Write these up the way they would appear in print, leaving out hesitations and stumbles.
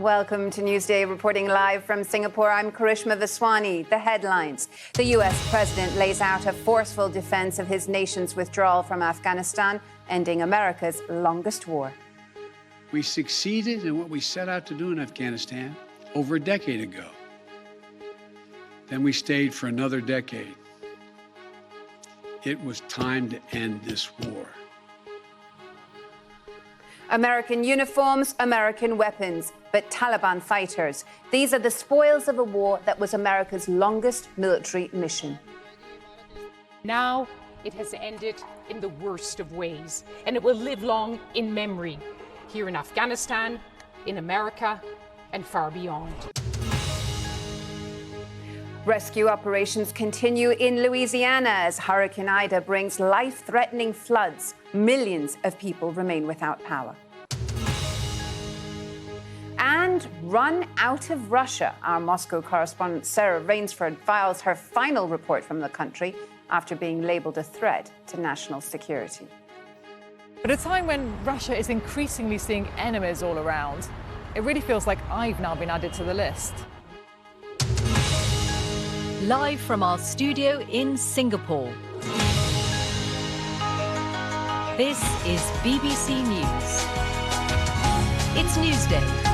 Welcome to Newsday, reporting live from Singapore. I'm Karishma Vaswani. The headlines. The US president lays out a forceful defense of his nation's withdrawal from Afghanistan, ending America's longest war. We succeeded in what we set out to do in Afghanistan over a decade ago. Then we stayed for another decade. It was time to end this war. American uniforms, American weapons, but Taliban fighters. These are the spoils of a war that was America's longest military mission. Now it has ended in the worst of ways, and it will live long in memory, here in Afghanistan, in America, and far beyond. Rescue operations continue in Louisiana as Hurricane Ida brings life-threatening floods. Millions of people remain without power. And run out of Russia. Our Moscow correspondent Sarah Rainsford files her final report from the country after being labelled a threat to national security. At a time when Russia is increasingly seeing enemies all around, it really feels like I've now been added to the list. Live from our studio in Singapore. This is BBC News. It's Newsday.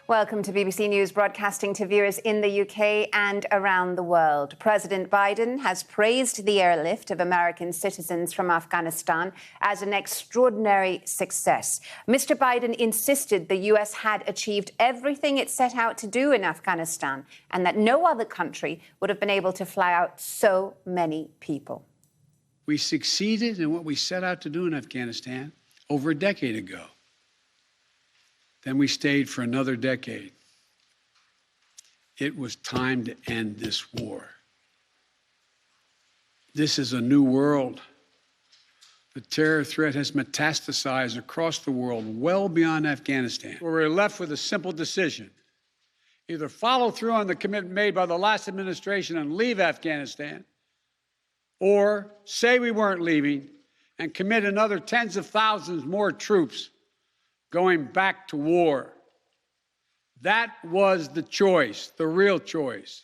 Welcome to BBC News, broadcasting to viewers in the UK and around the world. President Biden has praised the airlift of American citizens from Afghanistan as an extraordinary success. Mr. Biden insisted the US had achieved everything it set out to do in Afghanistan and that no other country would have been able to fly out so many people. We succeeded in what we set out to do in Afghanistan over a decade ago. Then we stayed for another decade. It was time to end this war. This is a new world. The terror threat has metastasized across the world, well beyond Afghanistan. We're left with a simple decision. Either follow through on the commitment made by the last administration and leave Afghanistan, or say we weren't leaving and commit another tens of thousands more troops going back to war. That was the choice, the real choice.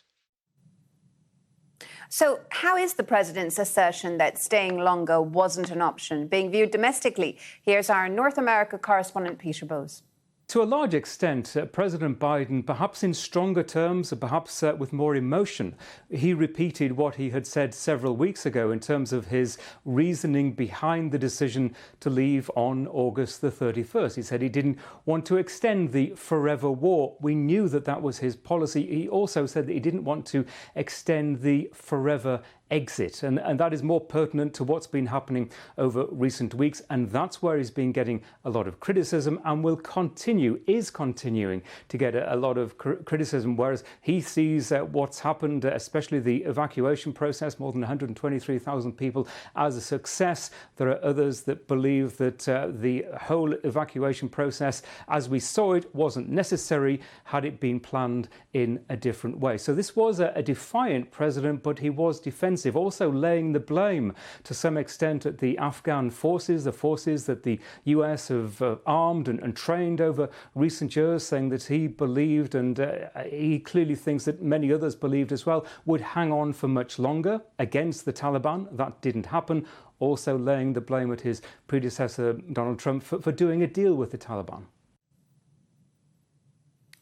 So how is the president's assertion that staying longer wasn't an option being viewed domestically? Here's our North America correspondent, Peter Bowes. To a large extent, President Biden, perhaps in stronger terms, perhaps with more emotion, he repeated what he had said several weeks ago in terms of his reasoning behind the decision to leave on August the 31st. He said he didn't want to extend the forever war. We knew that that was his policy. He also said that he didn't want to extend the forever exit. And that is more pertinent to what's been happening over recent weeks. And that's where he's been getting a lot of criticism and is continuing to get a lot of criticism, whereas he sees what's happened, especially the evacuation process, more than 123,000 people, as a success. There are others that believe that the whole evacuation process, as we saw it, wasn't necessary had it been planned in a different way. So this was a defiant president, but he was defensive, also laying the blame to some extent at the Afghan forces, the forces that the US have armed and trained over recent years, saying that he believed, and he clearly thinks that many others believed as well, would hang on for much longer against the Taliban. That didn't happen. Also laying the blame at his predecessor, Donald Trump, for doing a deal with the Taliban.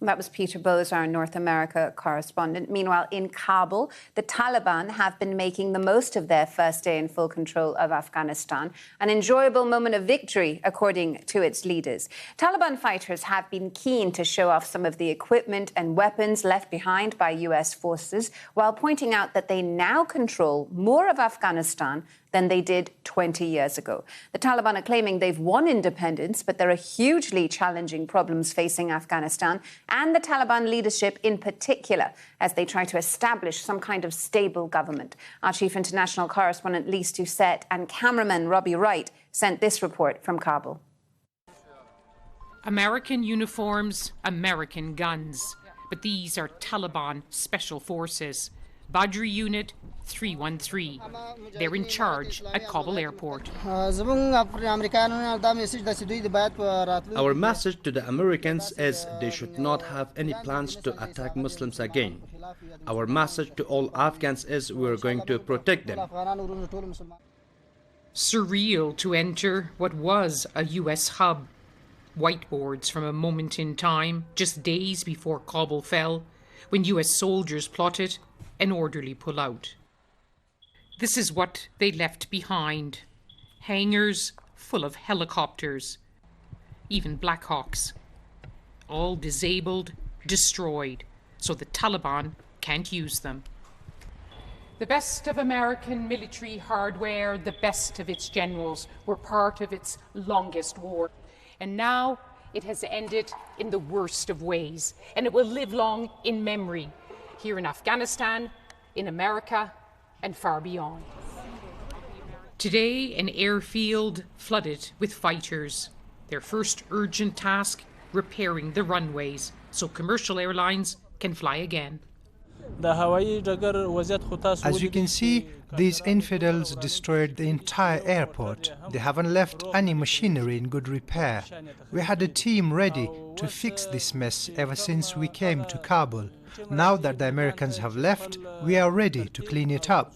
That was Peter Bowes, our North America correspondent. Meanwhile, in Kabul, the Taliban have been making the most of their first day in full control of Afghanistan, an enjoyable moment of victory, according to its leaders. Taliban fighters have been keen to show off some of the equipment and weapons left behind by US forces, while pointing out that they now control more of Afghanistan than they did 20 years ago. The Taliban are claiming they've won independence, but there are hugely challenging problems facing Afghanistan and the Taliban leadership in particular as they try to establish some kind of stable government. Our chief international correspondent Lise Doucette and cameraman Robbie Wright sent this report from Kabul. American uniforms, American guns. But these are Taliban special forces. Badri Unit 313. They're in charge at Kabul airport. Our message to the Americans is they should not have any plans to attack Muslims again. Our message to all Afghans is we're going to protect them. Surreal to enter what was a US hub. Whiteboards from a moment in time, just days before Kabul fell, when US soldiers plotted an orderly pull-out. This is what they left behind. Hangars full of helicopters, even Black Hawks. All disabled, destroyed, so the Taliban can't use them. The best of American military hardware, the best of its generals, were part of its longest war. And now it has ended in the worst of ways, and it will live long in memory, here in Afghanistan, in America, and far beyond. Today, an airfield flooded with fighters. Their first urgent task, repairing the runways so commercial airlines can fly again. As you can see, these infidels destroyed the entire airport. They haven't left any machinery in good repair. We had a team ready to fix this mess ever since we came to Kabul. Now that the Americans have left, we are ready to clean it up.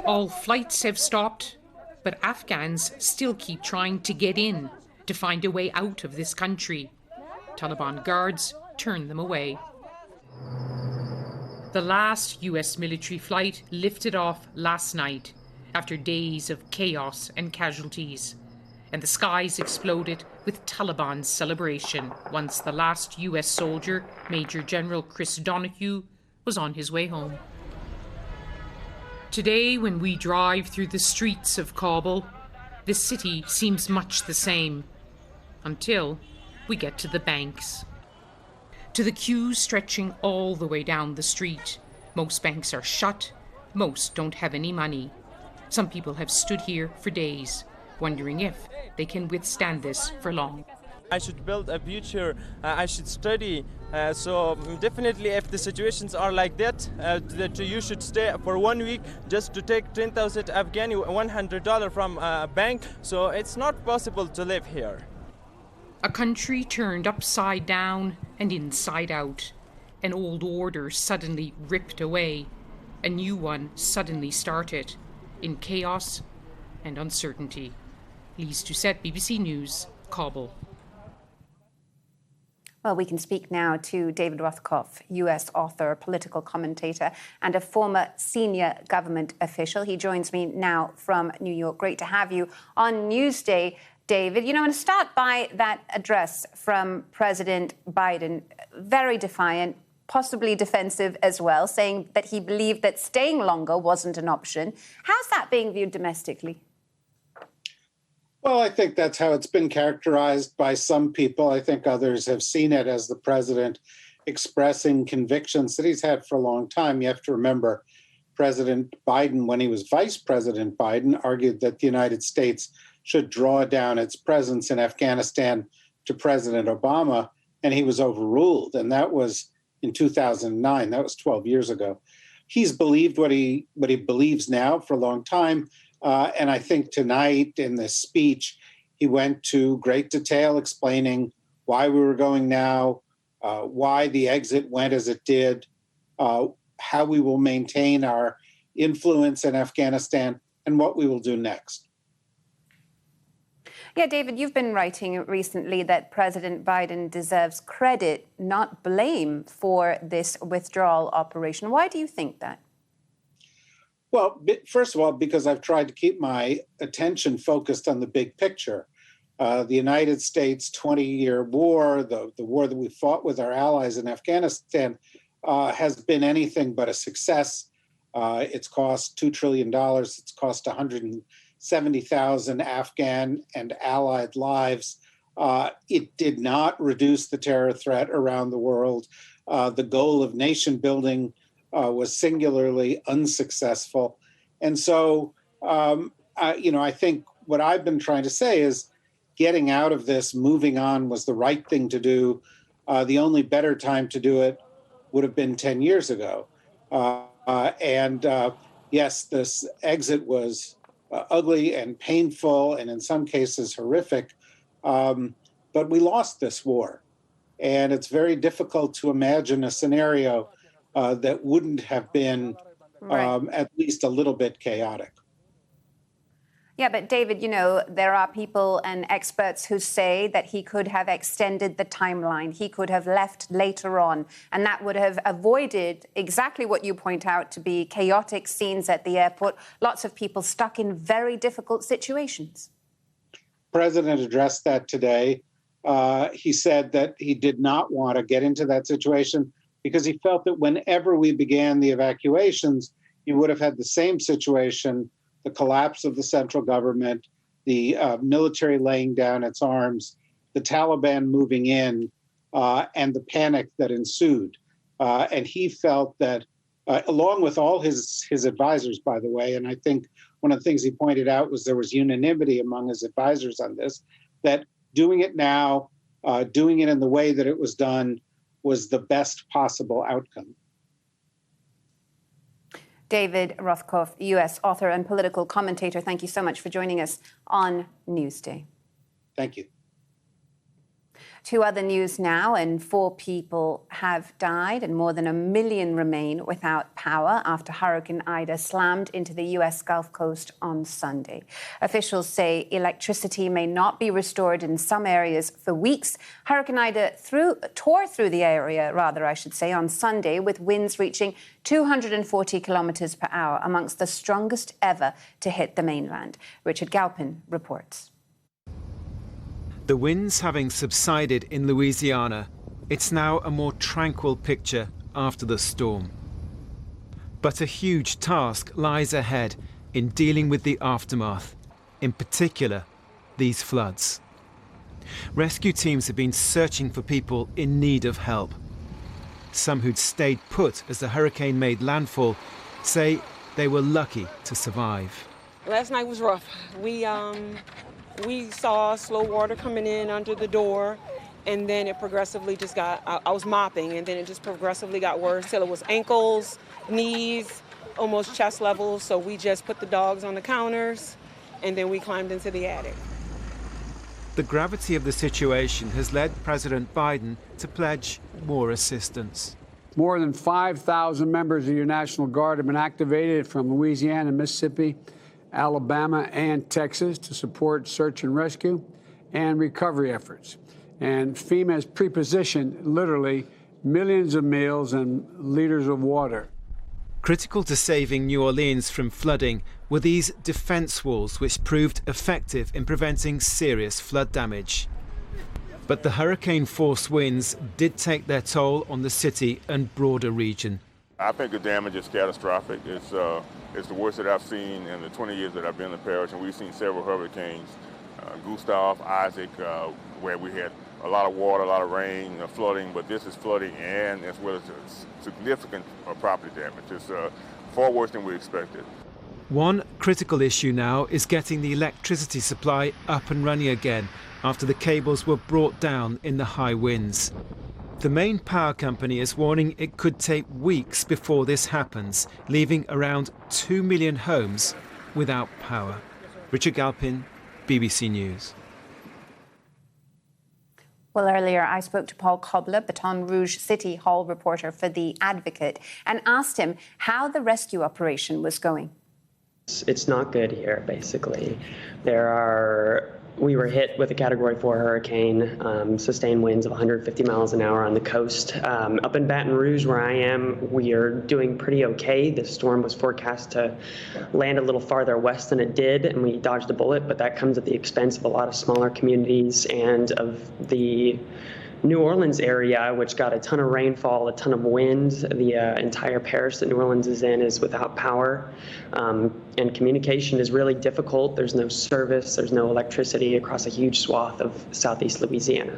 All flights have stopped, but Afghans still keep trying to get in, to find a way out of this country. Taliban guards turn them away. The last US military flight lifted off last night after days of chaos and casualties, and the skies exploded with Taliban's celebration once the last US soldier, Major General Chris Donahue, was on his way home. Today, when we drive through the streets of Kabul, the city seems much the same, until we get to the banks. To the queues stretching all the way down the street. Most banks are shut, most don't have any money. Some people have stood here for days, wondering if they can withstand this for long. I should build a future, I should study, so definitely if the situations are like that, that you should stay for 1 week just to take 10,000 Afghani, $100 from a bank, so it's not possible to live here. A country turned upside down and inside out. An old order suddenly ripped away. A new one suddenly started, in chaos and uncertainty. Lise Doucette, BBC News, Kabul. Well, we can speak now to David Rothkopf, US author, political commentator, and a former senior government official. He joins me now from New York. Great to have you on Newsday, David. I'm going to start by that address from President Biden, very defiant, possibly defensive as well, saying that he believed that staying longer wasn't an option. How's that being viewed domestically? Well, I think that's how it's been characterized by some people. I think others have seen it as the president expressing convictions that he's had for a long time. You have to remember, President Biden, when he was Vice President Biden, argued that the United States should draw down its presence in Afghanistan to President Obama, and he was overruled. And that was in 2009. That was 12 years ago. He's believed what he believes now for a long time. And I think tonight in this speech, he went to great detail explaining why we were going now, why the exit went as it did, how we will maintain our influence in Afghanistan, and what we will do next. Yeah, David, you've been writing recently that President Biden deserves credit, not blame, for this withdrawal operation. Why do you think that? Well, first of all, because I've tried to keep my attention focused on the big picture. The United States 20-year war, the war that we fought with our allies in Afghanistan, has been anything but a success. It's cost $2 trillion. It's cost 170,000 Afghan and allied lives. It did not reduce the terror threat around the world. The goal of nation building was singularly unsuccessful. And so, I think what I've been trying to say is getting out of this, moving on was the right thing to do. The only better time to do it would have been 10 years ago. Yes, this exit was ugly and painful and in some cases horrific, but we lost this war. And it's very difficult to imagine a scenario that wouldn't have been at least a little bit chaotic. Yeah, but David, you know, there are people and experts who say that he could have extended the timeline. He could have left later on, and that would have avoided exactly what you point out to be chaotic scenes at the airport, lots of people stuck in very difficult situations. The president addressed that today. He said that he did not want to get into that situation because he felt that whenever we began the evacuations, you would have had the same situation, the collapse of the central government, the military laying down its arms, the Taliban moving in, and the panic that ensued. And he felt that, along with all his advisors, by the way, and I think one of the things he pointed out was there was unanimity among his advisors on this, that doing it now, doing it in the way that it was done, was the best possible outcome. David Rothkopf, U.S. author and political commentator, thank you so much for joining us on Newsday. Thank you. To other news now, and 4 people have died and more than 1 million remain without power after Hurricane Ida slammed into the U.S. Gulf Coast on Sunday. Officials say electricity may not be restored in some areas for weeks. Hurricane Ida tore through the area, on Sunday, with winds reaching 240 kilometers per hour, amongst the strongest ever to hit the mainland. Richard Galpin reports. The winds having subsided in Louisiana, it's now a more tranquil picture after the storm. But a huge task lies ahead in dealing with the aftermath, in particular, these floods. Rescue teams have been searching for people in need of help. Some who'd stayed put as the hurricane made landfall say they were lucky to survive. Last night was rough. We saw slow water coming in under the door, and then it progressively just I was mopping, and then it just progressively got worse till it was ankles, knees, almost chest level. So we just put the dogs on the counters, and then we climbed into the attic. The gravity of the situation has led President Biden to pledge more assistance. More than 5,000 members of your National Guard have been activated from Louisiana, Mississippi, Alabama, and Texas to support search and rescue and recovery efforts. And FEMA has prepositioned literally millions of meals and liters of water. Critical to saving New Orleans from flooding were these defense walls, which proved effective in preventing serious flood damage. But the hurricane-force winds did take their toll on the city and broader region. I think the damage is catastrophic. It's the worst that I've seen in the 20 years that I've been in the parish, and we've seen several hurricanes, Gustav, Isaac, where we had a lot of water, a lot of rain, flooding, but this is flooding and as well as significant property damage. It's far worse than we expected. One critical issue now is getting the electricity supply up and running again after the cables were brought down in the high winds. The main power company is warning it could take weeks before this happens, leaving around 2 million homes without power. Richard Galpin, BBC News. Well, earlier I spoke to Paul Kobler, Baton Rouge City Hall reporter for The Advocate, and asked him how the rescue operation was going. It's not good here, basically. We were hit with a Category 4 hurricane, sustained winds of 150 miles an hour on the coast. Up in Baton Rouge, where I am, we are doing pretty okay. The storm was forecast to land a little farther west than it did, and we dodged a bullet, but that comes at the expense of a lot of smaller communities and of the New Orleans area, which got a ton of rainfall, a ton of wind. The entire parish that New Orleans is in is without power, and communication is really difficult. There's no service, there's no electricity across a huge swath of southeast Louisiana.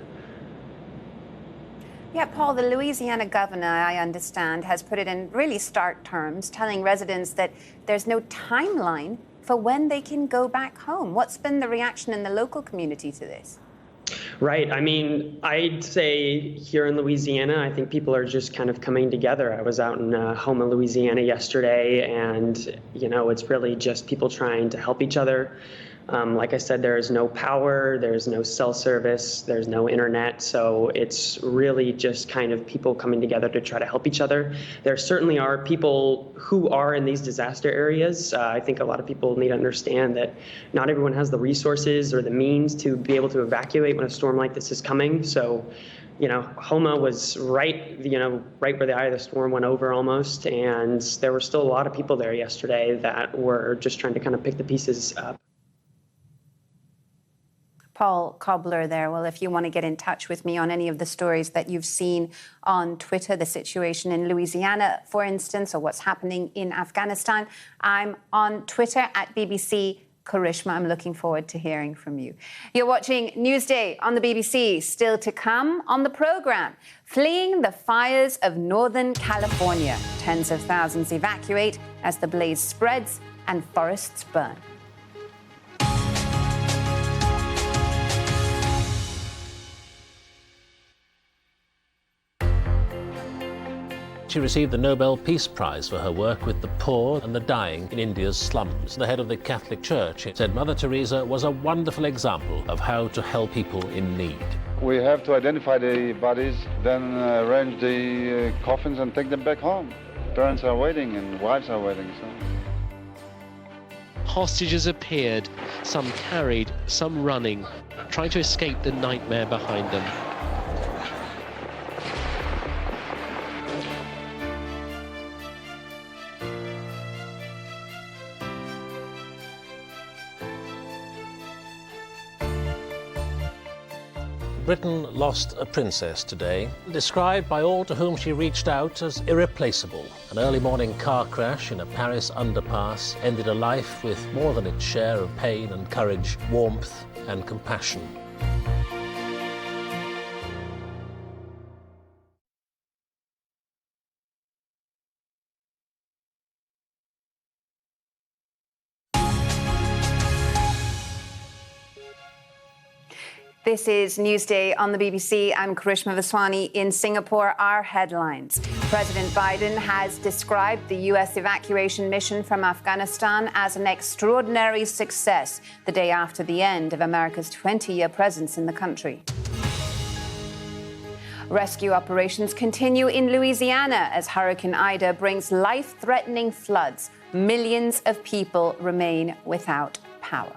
Yeah, Paul, the Louisiana governor, I understand, has put it in really stark terms, telling residents that there's no timeline for when they can go back home. What's been the reaction in the local community to this? Right. I mean, I'd say here in Louisiana, I think people are just kind of coming together. I was out in Houma, Louisiana yesterday, and, you know, it's really just people trying to help each other. Like I said, there's no power, there's no cell service, there's no internet. So it's really just kind of people coming together to try to help each other. There certainly are people who are in these disaster areas. I think a lot of people need to understand that not everyone has the resources or the means to be able to evacuate when a storm like this is coming. So, you know, Houma was right where the eye of the storm went over almost. And there were still a lot of people there yesterday that were just trying to kind of pick the pieces up. Paul Cobbler there. Well, if you want to get in touch with me on any of the stories that you've seen on Twitter, the situation in Louisiana, for instance, or what's happening in Afghanistan, I'm on Twitter at BBC Karishma. I'm looking forward to hearing from you. You're watching Newsday on the BBC. Still to come on the programme, fleeing the fires of Northern California. Tens of thousands evacuate as the blaze spreads and forests burn. She received the Nobel Peace Prize for her work with the poor and the dying in India's slums. The head of the Catholic Church said Mother Teresa was a wonderful example of how to help people in need. We have to identify the bodies, then arrange the coffins and take them back home. Parents are waiting and wives are waiting. So. Hostages appeared, some carried, some running, trying to escape the nightmare behind them. Britain lost a princess today, described by all to whom she reached out as irreplaceable. An early morning car crash in a Paris underpass ended a life with more than its share of pain and courage, warmth and compassion. This is Newsday on the BBC. I'm Karishma Vaswani in Singapore. Our headlines. President Biden has described the U.S. evacuation mission from Afghanistan as an extraordinary success the day after the end of America's 20-year presence in the country. Rescue operations continue in Louisiana as Hurricane Ida brings life-threatening floods. Millions of people remain without power.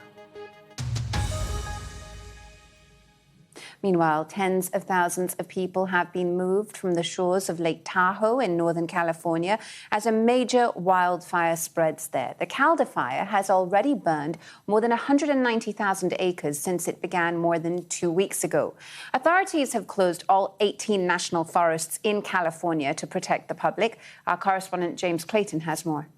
Meanwhile, tens of thousands of people have been moved from the shores of Lake Tahoe in Northern California as a major wildfire spreads there. The Calder fire has already burned more than 190,000 acres since it began more than 2 weeks ago. Authorities have closed all 18 national forests in California to protect the public. Our correspondent James Clayton has more.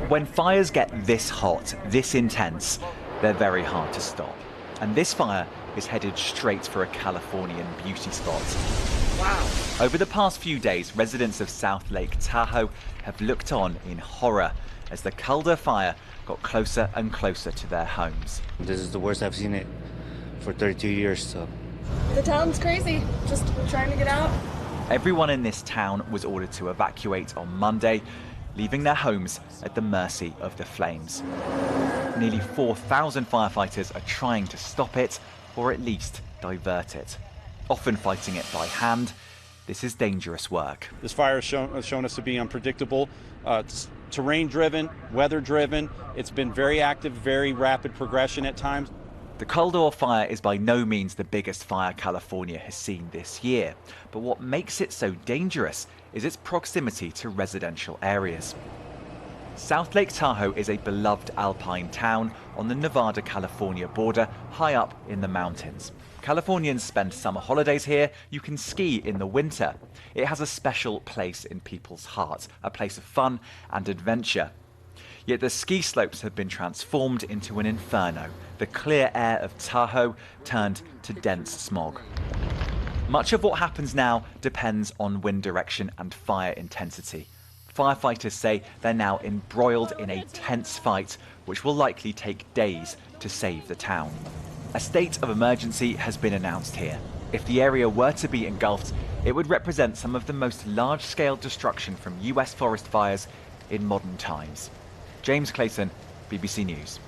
When fires get this hot, this intense, they're very hard to stop. And this fire is headed straight for a Californian beauty spot. Wow. Over the past few days, residents of South Lake Tahoe have looked on in horror as the Calder fire got closer and closer to their homes. This is the worst I've seen it for 32 years, so. The town's crazy, just trying to get out. Everyone in this town was ordered to evacuate on Monday, leaving their homes at the mercy of the flames. Nearly 4,000 firefighters are trying to stop it, or at least divert it. Often fighting it by hand, this is dangerous work. This fire has shown us to be unpredictable. It's terrain-driven, weather-driven. It's been very active, very rapid progression at times. The Calder fire is by no means the biggest fire California has seen this year. But what makes it so dangerous is its proximity to residential areas. South Lake Tahoe is a beloved alpine town on the Nevada-California border, high up in the mountains. Californians spend summer holidays here. You can ski in the winter. It has a special place in people's hearts, a place of fun and adventure. Yet the ski slopes have been transformed into an inferno, the clear air of Tahoe turned to dense smog. Much of what happens now depends on wind direction and fire intensity. Firefighters say they're now embroiled in a tense fight, which will likely take days to save the town. A state of emergency has been announced here. If the area were to be engulfed, it would represent some of the most large-scale destruction from US forest fires in modern times. James Clayton, BBC News.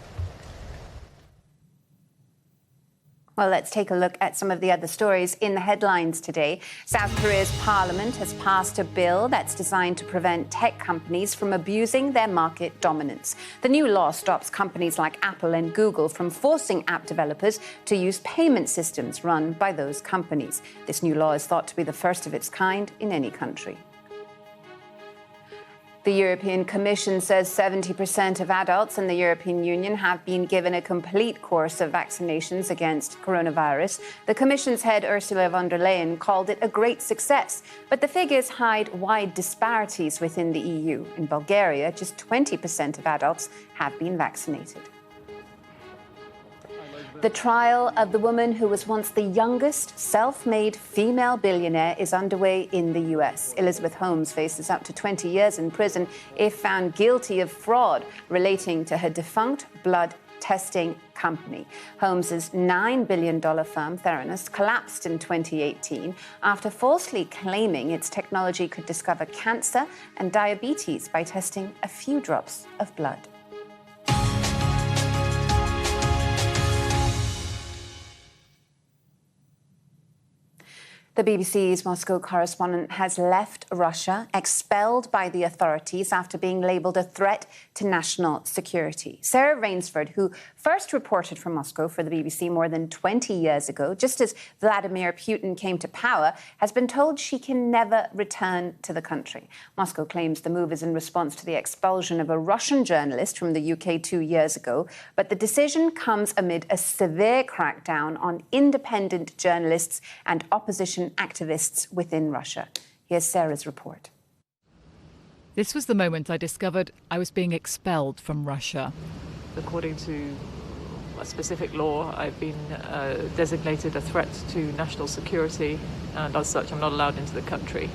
Well, let's take a look at some of the other stories in the headlines today. South Korea's parliament has passed a bill that's designed to prevent tech companies from abusing their market dominance. The new law stops companies like Apple and Google from forcing app developers to use payment systems run by those companies. This new law is thought to be the first of its kind in any country. The European Commission says 70% of adults in the European Union have been given a complete course of vaccinations against coronavirus. The Commission's head, Ursula von der Leyen, called it a great success. But the figures hide wide disparities within the EU. In Bulgaria, just 20% of adults have been vaccinated. The trial of the woman who was once the youngest self-made female billionaire is underway in the US. Elizabeth Holmes faces up to 20 years in prison if found guilty of fraud relating to her defunct blood testing company. Holmes's $9 billion firm, Theranos, collapsed in 2018 after falsely claiming its technology could discover cancer and diabetes by testing a few drops of blood. The BBC's Moscow correspondent has left Russia, expelled by the authorities after being labelled a threat to national security. Sarah Rainsford, who first reported from Moscow for the BBC more than 20 years ago, just as Vladimir Putin came to power, has been told she can never return to the country. Moscow claims the move is in response to the expulsion of a Russian journalist from the UK 2 years ago, but the decision comes amid a severe crackdown on independent journalists and opposition activists within Russia. Here's Sarah's report. This was the moment I discovered I was being expelled from Russia. According to a specific law, I've been designated a threat to national security, and as such, I'm not allowed into the country.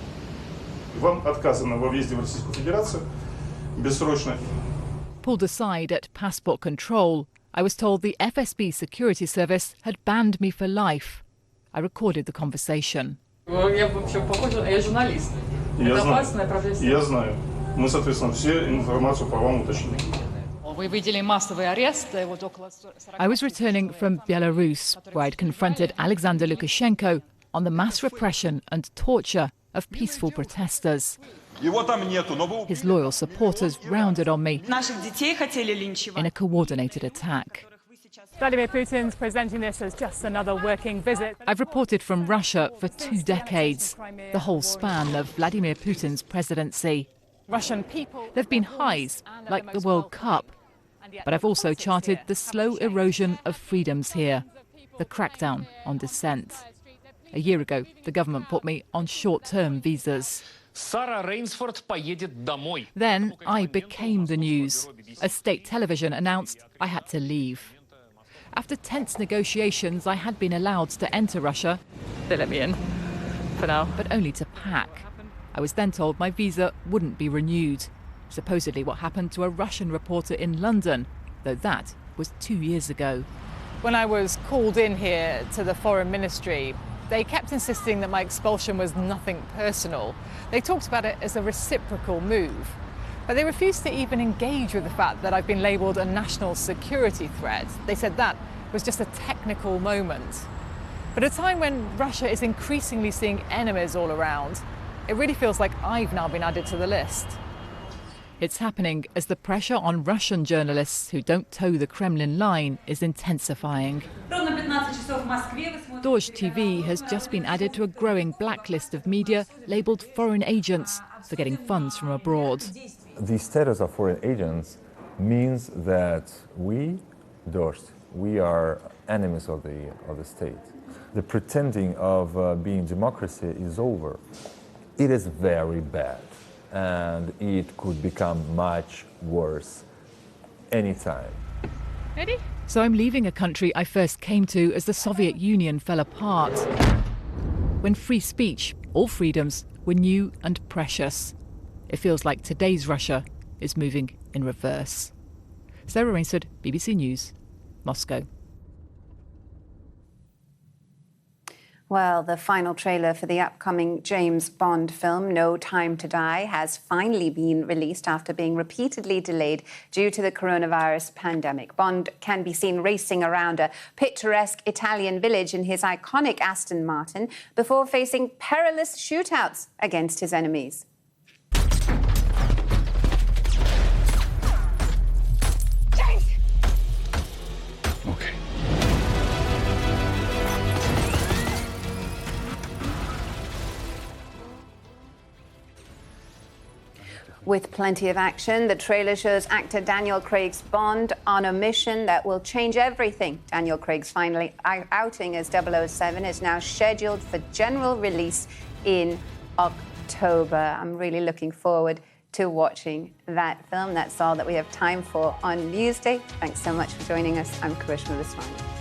Pulled aside at passport control, I was told the FSB security service had banned me for life. I recorded the conversation. Я журналист. Это опасная профессия. Я знаю. Мы, соответственно, все информацию по вам уточним. I was returning from Belarus, where I'd confronted Alexander Lukashenko on the mass repression and torture of peaceful protesters. His loyal supporters rounded on me in a coordinated attack. Vladimir Putin's presenting this as just another working visit. I've reported from Russia for 2 decades, the whole span of Vladimir Putin's presidency. Russian people. There have been highs, like the World Cup, but I've also charted the slow erosion of freedoms here, the crackdown on dissent. A year ago, the government put me on short-term visas. Then I became the news. As state television announced, I had to leave. After tense negotiations, I had been allowed to enter Russia. They let me in, for now. But only to pack. I was then told my visa wouldn't be renewed. Supposedly what happened to a Russian reporter in London, though that was 2 years ago. When I was called in here to the Foreign Ministry, they kept insisting that my expulsion was nothing personal. They talked about it as a reciprocal move. But they refused to even engage with the fact that I've been labelled a national security threat. They said that was just a technical moment. But at a time when Russia is increasingly seeing enemies all around, it really feels like I've now been added to the list. It's happening as the pressure on Russian journalists who don't toe the Kremlin line is intensifying. Dozh TV has just been added to a growing blacklist of media labelled foreign agents for getting funds from abroad. The status of foreign agents means that we, Dozh, we are enemies of the state. The pretending of being democracy is over. It is very bad, and it could become much worse anytime. Ready? So I'm leaving a country I first came to as the Soviet Union fell apart, when free speech, all freedoms, were new and precious. It feels like today's Russia is moving in reverse. Sarah Rainsford, BBC News, Moscow. Well, the final trailer for the upcoming James Bond film, No Time to Die, has finally been released after being repeatedly delayed due to the coronavirus pandemic. Bond can be seen racing around a picturesque Italian village in his iconic Aston Martin before facing perilous shootouts against his enemies. With plenty of action, the trailer shows actor Daniel Craig's Bond on a mission that will change everything. Daniel Craig's final outing as 007 is now scheduled for general release in October. I'm really looking forward to watching that film. That's all that we have time for on Newsday. Thanks so much for joining us. I'm Karishma Viswani.